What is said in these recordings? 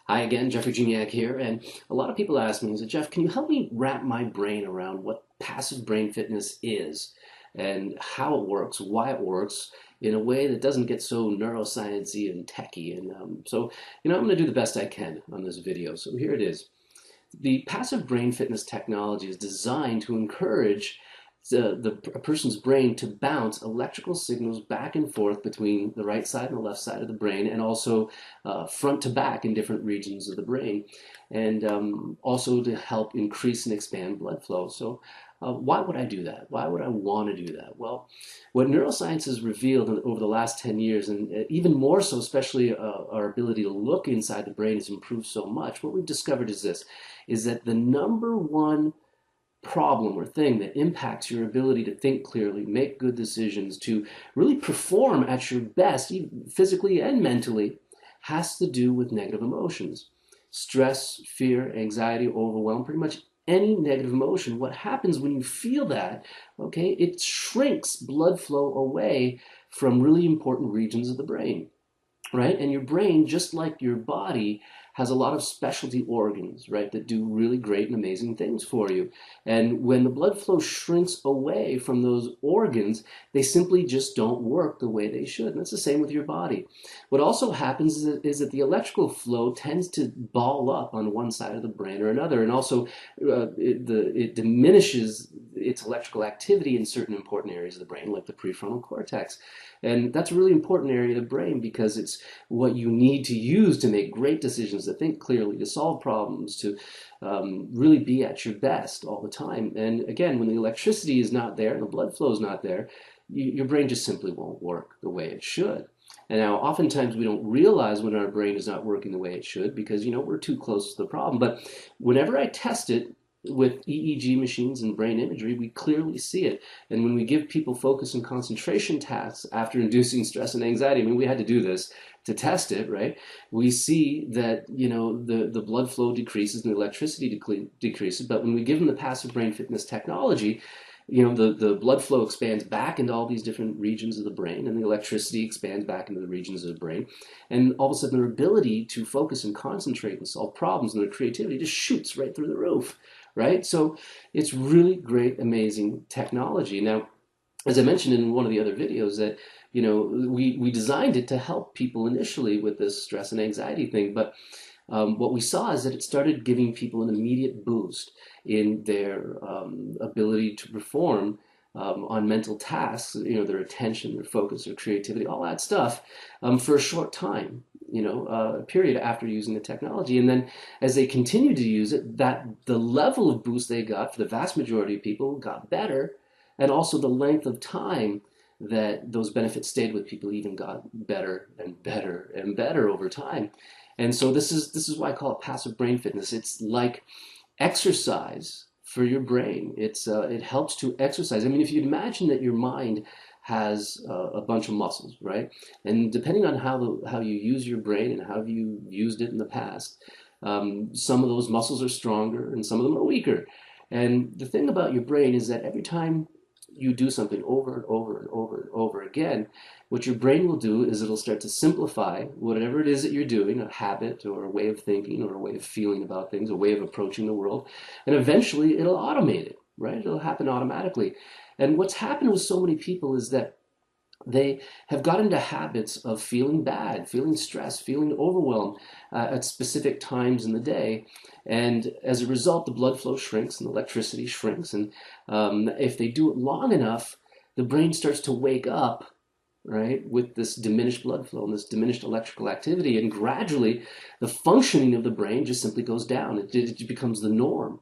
Hi again, Jeffrey Gignac here, and a lot of people ask me, Jeff, can you help me wrap my brain around what passive brain fitness is and how it works, why it works in a way that doesn't get so neuroscience-y and techy. I'm going to do the best I can on this video. So here it is. The passive brain fitness technology is designed to encourage a person's brain to bounce electrical signals back and forth between the right side and the left side of the brain, and also front to back in different regions of the brain, and also to help increase and expand blood flow. So why would I do that? Why would I want to do that? Well, what neuroscience has revealed over the last 10 years, and even more so, especially our ability to look inside the brain has improved so much. What we've discovered is this, is that the number one problem or thing that impacts your ability to think clearly, make good decisions, to really perform at your best, even physically and mentally, has to do with negative emotions. Stress, fear, anxiety, overwhelm, pretty much any negative emotion. What happens when you feel that, okay, it shrinks blood flow away from really important regions of the brain, right? And your brain, just like your body, has a lot of specialty organs, right, that do really great and amazing things for you. And when the blood flow shrinks away from those organs, they simply just don't work the way they should. And that's the same with your body. What also happens is that the electrical flow tends to ball up on one side of the brain or another, and also it diminishes its electrical activity in certain important areas of the brain, like the prefrontal cortex. And that's a really important area of the brain because it's what you need to use to make great decisions, to think clearly, to solve problems, to really be at your best all the time. And again, when the electricity is not there and the blood flow is not there, your brain just simply won't work the way it should. And now, oftentimes we don't realize when our brain is not working the way it should because, we're too close to the problem. But whenever I test it with EEG machines and brain imagery, we clearly see it. And when we give people focus and concentration tasks after inducing stress and anxiety, we had to do this to test it, right? We see that, the blood flow decreases and the electricity decreases. But when we give them the passive brain fitness technology, the blood flow expands back into all these different regions of the brain, and the electricity expands back into the regions of the brain. And all of a sudden, their ability to focus and concentrate and solve problems and their creativity just shoots right through the roof, right? So it's really great, amazing technology. Now, as I mentioned in one of the other videos, that we designed it to help people initially with this stress and anxiety thing, but what we saw is that it started giving people an immediate boost in their ability to perform on mental tasks, their attention, their focus, their creativity, all that stuff, for a short time, a period after using the technology. And then as they continued to use it, that the level of boost they got for the vast majority of people got better, and also the length of time that those benefits stayed with people even got better and better and better over time. And so this is why I call it passive brain fitness. It's like exercise for your brain. It helps to exercise. If you imagine that your mind has a bunch of muscles, right? And depending on how you use your brain and how you used it in the past, some of those muscles are stronger and some of them are weaker. And the thing about your brain is that every time you do something over and over and over and over again, what your brain will do is it'll start to simplify whatever it is that you're doing, a habit or a way of thinking or a way of feeling about things, a way of approaching the world, and eventually it'll automate it, right? It'll happen automatically. And what's happened with so many people is that they have got into habits of feeling bad, feeling stressed, feeling overwhelmed at specific times in the day. And as a result, the blood flow shrinks and the electricity shrinks. And if they do it long enough, the brain starts to wake up, right, with this diminished blood flow and this diminished electrical activity. And gradually, the functioning of the brain just simply goes down. It becomes the norm.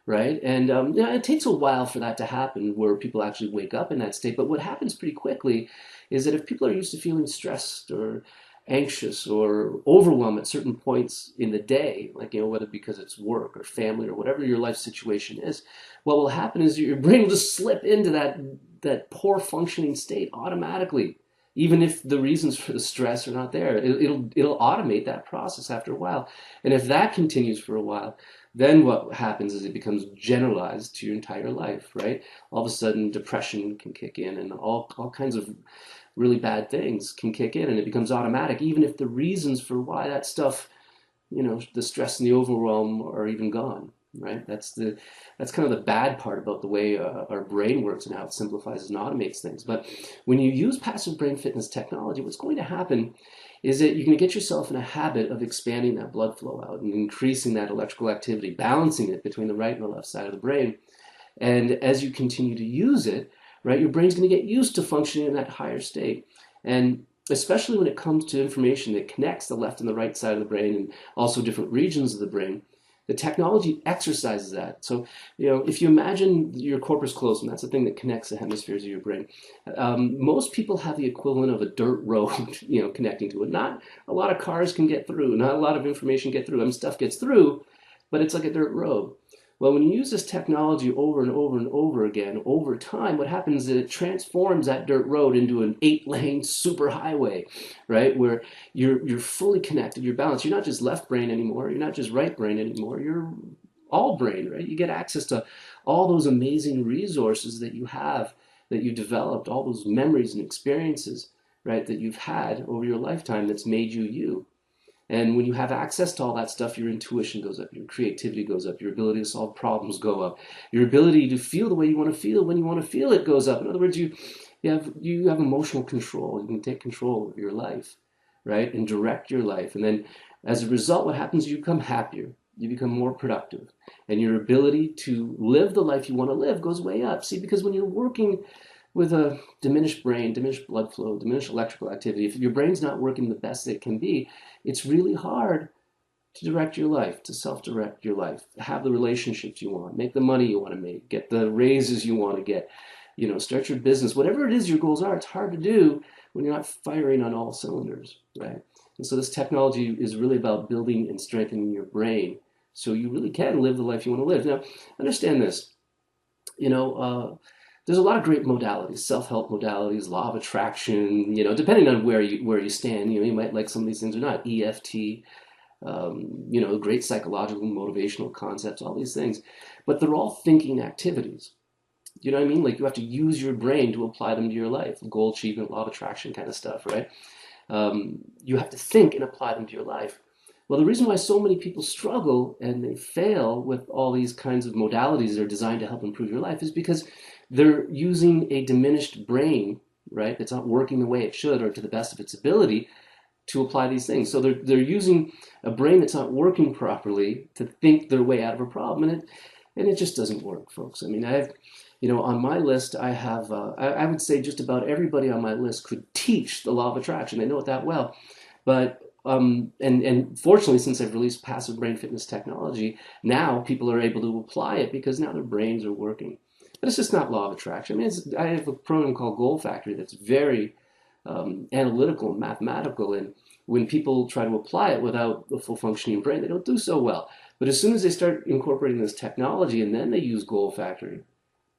Right? And it takes a while for that to happen where people actually wake up in that state. But what happens pretty quickly is that if people are used to feeling stressed or anxious or overwhelmed at certain points in the day, like, whether because it's work or family or whatever your life situation is, what will happen is your brain will just slip into that poor functioning state automatically. Even if the reasons for the stress are not there, it'll automate that process after a while. And if that continues for a while, then what happens is it becomes generalized to your entire life, right? All of a sudden, depression can kick in, and all kinds of really bad things can kick in, and it becomes automatic, even if the reasons for why that stuff the stress and the overwhelm are even gone, right? That's kind of the bad part about the way our brain works and how it simplifies and automates things. But when you use passive brain fitness technology, what's going to happen is that you're going to get yourself in a habit of expanding that blood flow out and increasing that electrical activity, balancing it between the right and the left side of the brain. And as you continue to use it, right, your brain's going to get used to functioning in that higher state. And especially when it comes to information that connects the left and the right side of the brain and also different regions of the brain, the technology exercises that. So, if you imagine your corpus callosum, that's the thing that connects the hemispheres of your brain. Most people have the equivalent of a dirt road, connecting to it. Not a lot of cars can get through. Not a lot of information get through. I mean, stuff gets through, but it's like a dirt road. Well, when you use this technology over and over and over again, over time, what happens is it transforms that dirt road into an 8-lane superhighway, right? Where you're fully connected, you're balanced. You're not just left brain anymore. You're not just right brain anymore. You're all brain, right? You get access to all those amazing resources that you have, that you developed, all those memories and experiences, right, that you've had over your lifetime that's made you you. And when you have access to all that stuff, your intuition goes up, your creativity goes up, your ability to solve problems go up, your ability to feel the way you want to feel when you want to feel it goes up. In other words, you have emotional control. You can take control of your life, right, and direct your life. And then as a result, what happens is you become happier, you become more productive, and your ability to live the life you want to live goes way up. See, because when you're working with a diminished brain, diminished blood flow, diminished electrical activity, if your brain's not working the best it can be, it's really hard to direct your life, to self-direct your life, have the relationships you want, make the money you want to make, get the raises you want to get, start your business. Whatever it is your goals are, it's hard to do when you're not firing on all cylinders, right? And so this technology is really about building and strengthening your brain so you really can live the life you want to live. Now, understand this, there's a lot of great modalities, self-help modalities, law of attraction, depending on where you stand, you might like some of these things or not, EFT, great psychological, motivational concepts, all these things, but they're all thinking activities. You know what I mean? Like you have to use your brain to apply them to your life, goal achievement, law of attraction kind of stuff, right? You have to think and apply them to your life. Well, the reason why so many people struggle and they fail with all these kinds of modalities that are designed to help improve your life is because they're using a diminished brain, right, that's not working the way it should or to the best of its ability to apply these things. So they're using a brain that's not working properly to think their way out of a problem, and it just doesn't work, folks. I mean, I have, on my list, I have, I would say just about everybody on my list could teach the law of attraction. They know it that well, but and fortunately, since I've released passive brain fitness technology, now people are able to apply it because now their brains are working. But it's just not law of attraction. I mean, I have a program called Goal Factory that's very analytical and mathematical. And when people try to apply it without a full functioning brain, they don't do so well. But as soon as they start incorporating this technology and then they use Goal Factory,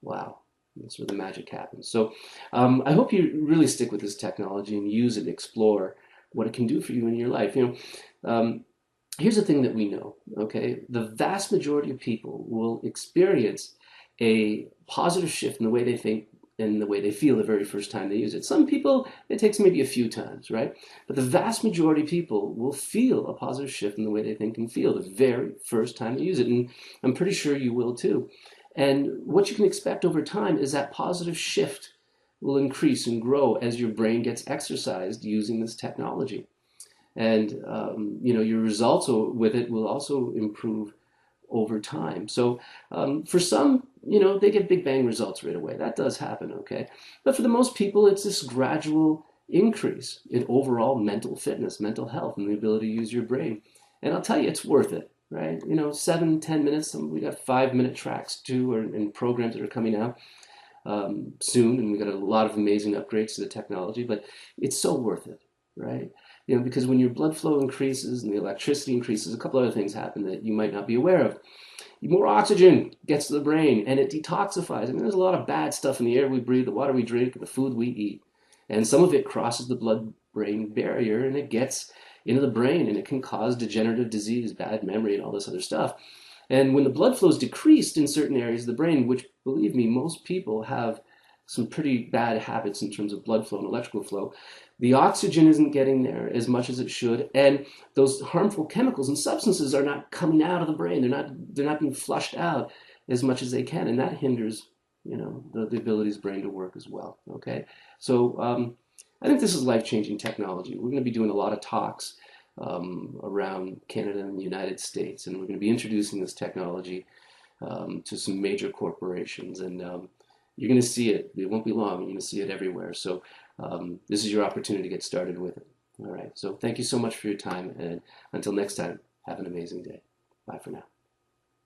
wow, that's where the magic happens. So I hope you really stick with this technology and use it and explore what it can do for you in your life. Here's the thing that we know, okay? The vast majority of people will experience a positive shift in the way they think and the way they feel the very first time they use it. Some people, it takes maybe a few times, right? But the vast majority of people will feel a positive shift in the way they think and feel the very first time they use it. And I'm pretty sure you will too. And what you can expect over time is that positive shift will increase and grow as your brain gets exercised using this technology. And, your results with it will also improve over time. So for some, they get big bang results right away. That does happen, okay? But for the most people, it's this gradual increase in overall mental fitness, mental health, and the ability to use your brain. And I'll tell you, it's worth it, right? 7-10 minutes. We got 5-minute tracks too, and programs that are coming out soon, and we got a lot of amazing upgrades to the technology, but it's so worth it, right? Because when your blood flow increases and the electricity increases, a couple other things happen that you might not be aware of. More oxygen gets to the brain, and it detoxifies. I mean, there's a lot of bad stuff in the air we breathe, the water we drink, the food we eat, and some of it crosses the blood-brain barrier, and it gets into the brain, and it can cause degenerative disease, bad memory, and all this other stuff. And when the blood flow is decreased in certain areas of the brain, which, believe me, most people have some pretty bad habits in terms of blood flow and electrical flow, The oxygen isn't getting there as much as it should, and those harmful chemicals and substances are not coming out of the brain. They're not being flushed out as much as they can, and that hinders, the ability of the brain to work as well. Okay, so I think this is life-changing technology. We're going to be doing a lot of talks around Canada and the United States, and we're going to be introducing this technology to some major corporations, and you're going to see it. It won't be long. You're going to see it everywhere. So this is your opportunity to get started with it. All right. So thank you so much for your time, and until next time, have an amazing day. Bye for now.